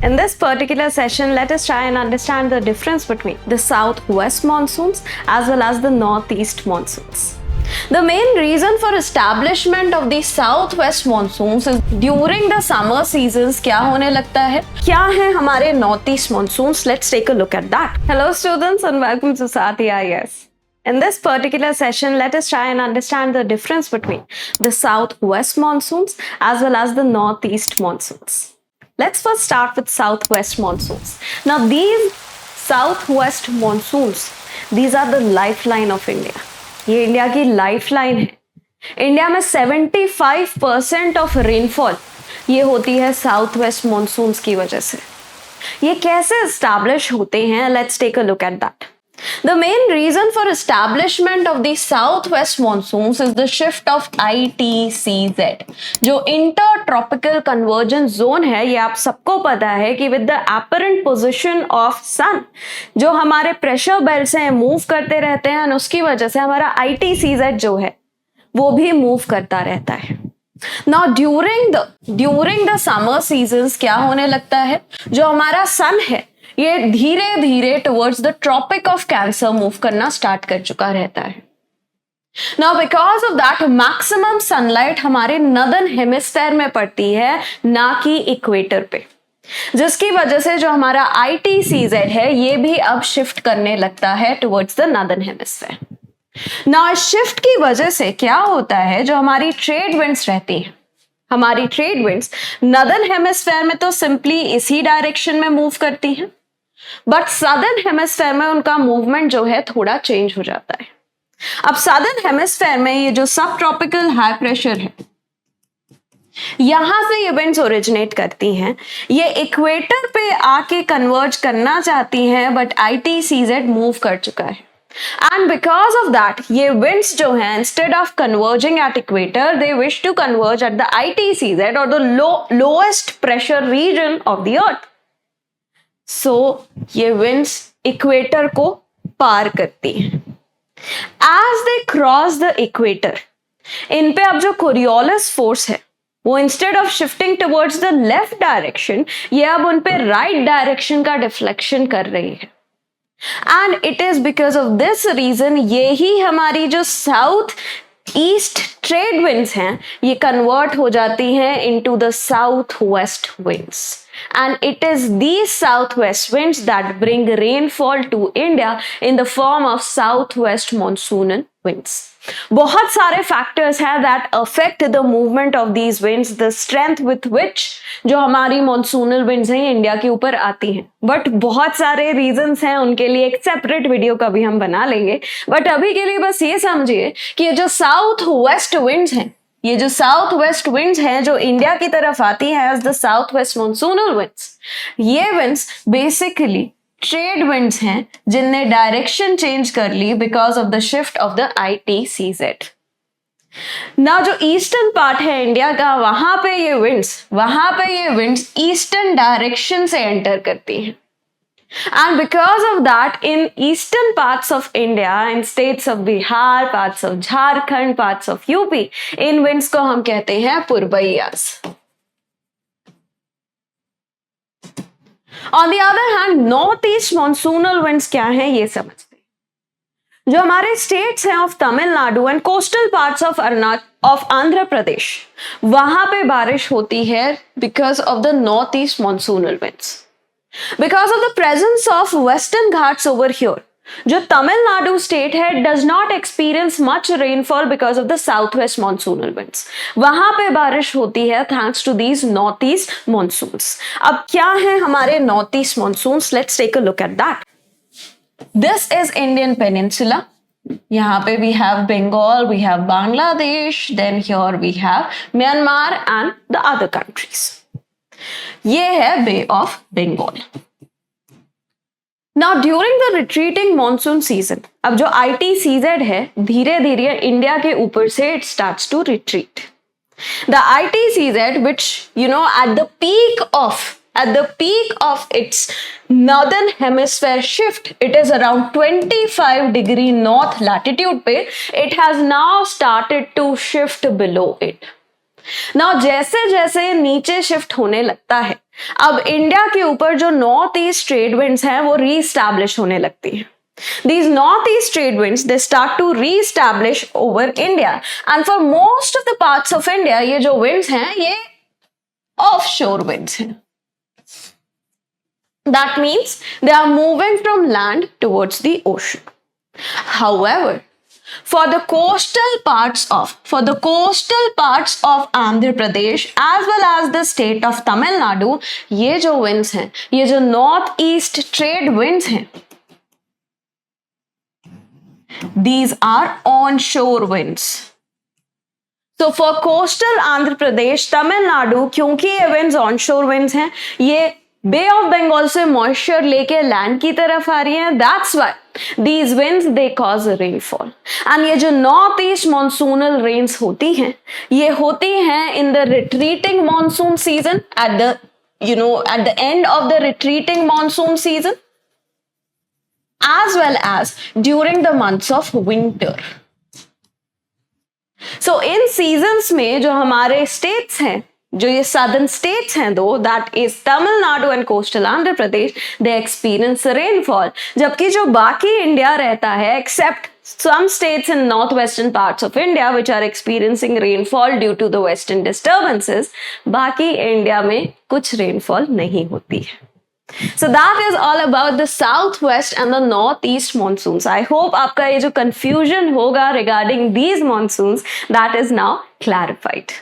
In this particular session, let us try and understand the difference between the southwest monsoons as well as the northeast monsoons. The main reason for establishment of the southwest monsoons is during the summer seasons क्या होने लगता है, क्या है हमारे northeast monsoons. Let's take a look at that. Hello students and welcome to Sathi IAS. In this particular session, let us try and understand the difference between the southwest monsoons as well as the northeast monsoons. Let's first start with southwest monsoons. Now these southwest monsoons, these are the lifeline of India. ये India की lifeline है. India में 75% of rainfall ये होती है south west monsoons की वजह से. ये कैसे एस्टैब्लिश होते हैं? Let's take a look at that. The main reason for establishment of the southwest monsoons is the shift of ITCZ. जो intertropical convergence zone है, ये आप सबको पता है कि with the apparent position of sun, जो हमारे pressure belts हैं move करते रहते हैं, और उसकी वजह से हमारा ITCZ जो है वो भी move करता रहता है. Now during the summer seasons क्या होने लगता है, जो हमारा sun है ये धीरे धीरे towards the Tropic of Cancer move करना स्टार्ट कर चुका रहता है. Now because of that maximum sunlight हमारे नदर्न हेमिस्फेयर में पड़ती है, ना कि इक्वेटर पे, जिसकी वजह से जो हमारा ITCZ है ये भी अब शिफ्ट करने लगता है towards the northern hemisphere. Now shift की वजह से क्या होता है, जो हमारी ट्रेड विंड्स रहती है, हमारी ट्रेड विंड्स नदर्न हेमिस्फेयर में तो सिंपली इसी डायरेक्शन में मूव करती हैं, बट सदर्न हेमिस्फेयर में उनका मूवमेंट जो है थोड़ा चेंज हो जाता है. अब सदर्न हेमिस्फेयर में ये जो सब ट्रॉपिकल हाई प्रेशर है, यहां से ये विंड्स ओरिजिनेट करती हैं, ये इक्वेटर पे आके कन्वर्ज करना चाहती हैं, बट ITCZ मूव कर चुका है. एंड बिकॉज ऑफ दैट ये विंड्स जो हैं instead of converging at equator, they wish to converge at the ITCZ और the lowest pressure region of the earth. So ये विंड्स इक्वेटर को पार करती हैं. As they cross the equator, इन पे अब जो कोरियोलिस फोर्स है वो instead of shifting towards the left direction, ये अब उन पे राइट डायरेक्शन का डिफ्लेक्शन कर रही है. And it is because of this reason ये ही हमारी जो साउथ ईस्ट ट्रेड विंड्स हैं ये कन्वर्ट हो जाती हैं into the south waste winds. And it is these southwest winds that bring rainfall to India in the form of southwest monsoonal winds. बहुत सारे factors हैं that affect the movement of these winds, the strength with which जो हमारी monsoonal winds हैं India के ऊपर आती हैं. बट बहुत सारे reasons हैं, उनके लिए एक separate वीडियो का भी हम बना लेंगे. बट अभी के लिए बस ये समझिए कि ये जो साउथ वेस्ट विंड्स हैं, ये जो साउथ वेस्ट विंड्स हैं जो इंडिया की तरफ आती हैं as the south west monsoonal winds, ये विंड्स बेसिकली ट्रेड विंड्स हैं जिनने डायरेक्शन चेंज कर ली because of the shift of the ITCZ. ना जो ईस्टर्न पार्ट है इंडिया का, वहां पे ये विंड्स ईस्टर्न डायरेक्शन से एंटर करती हैं. And because of that, in eastern parts of India, in states of Bihar, parts of Jharkhand, parts of UP, in winds को हम कहते हैं पुरबैयास. On the other hand, northeast monsoonal winds क्या हैं ये समझते हैं. जो हमारे states हैं of Tamil Nadu and coastal parts of Andhra Pradesh, वहां पे बारिश होती है because of the northeast monsoonal winds. Because of the presence of western ghats over here, जो तमिलनाडु स्टेट है does not experience much rainfall because of the southwest monsoonal winds. वहां पे बारिश होती है thanks to these northeast monsoons. अब क्या है हमारे northeast monsoons? Let's take a look at that. This is Indian Peninsula. यहाँ पे we have Bengal, we have Bangladesh, then here we have Myanmar and the other countries. ये है Bay of Bengal. Now during the retreating monsoon season, अब जो ITCZ है धीरे धीरे India के ऊपर से it starts to retreat. The ITCZ, which at the peak of its northern hemisphere shift, it is around 25 degree north latitude पे, it has now started to shift below it. Now जैसे जैसे नीचे shift होने लगता है, अब India के ऊपर जो नॉर्थ ईस्ट ट्रेड विंड्स हैं वो रीस्टैब्लिश होने लगती हैं. These northeast trade winds they start to re-establish over India, and for most of the parts of India ये जो winds हैं ये offshore winds हैं. That means they are moving from land towards the ocean. However, for the coastal parts of Andhra Pradesh as well as the state of Tamil Nadu, ये जो winds हैं, ये जो north east trade winds हैं, these are onshore winds. So for coastal Andhra Pradesh, Tamil Nadu, क्योंकि ये winds onshore winds हैं, ये बे ऑफ बंगाल से मॉइस्चर लेके लैंड की तरफ आ रही हैं. That's why these winds they cause rainfall. And ये जो नॉर्थ ईस्ट मॉनसूनल रेन्स होती हैं, ये होती हैं in the retreating monsoon season, at the end of the retreating monsoon season, as well as during the months of winter. So in seasons में जो हमारे states हैं, जो ये southern states हैं दो, that is Tamil Nadu and coastal Andhra Pradesh, they experience rainfall. जबकि जो बाकी इंडिया रहता है, except some states in northwestern parts of India which are experiencing rainfall due to the western disturbances, बाकी India में कुछ rainfall नहीं होती है. So that is all about the southwest and the northeast monsoons. I hope आपका ये जो confusion होगा regarding these monsoons, that is now clarified.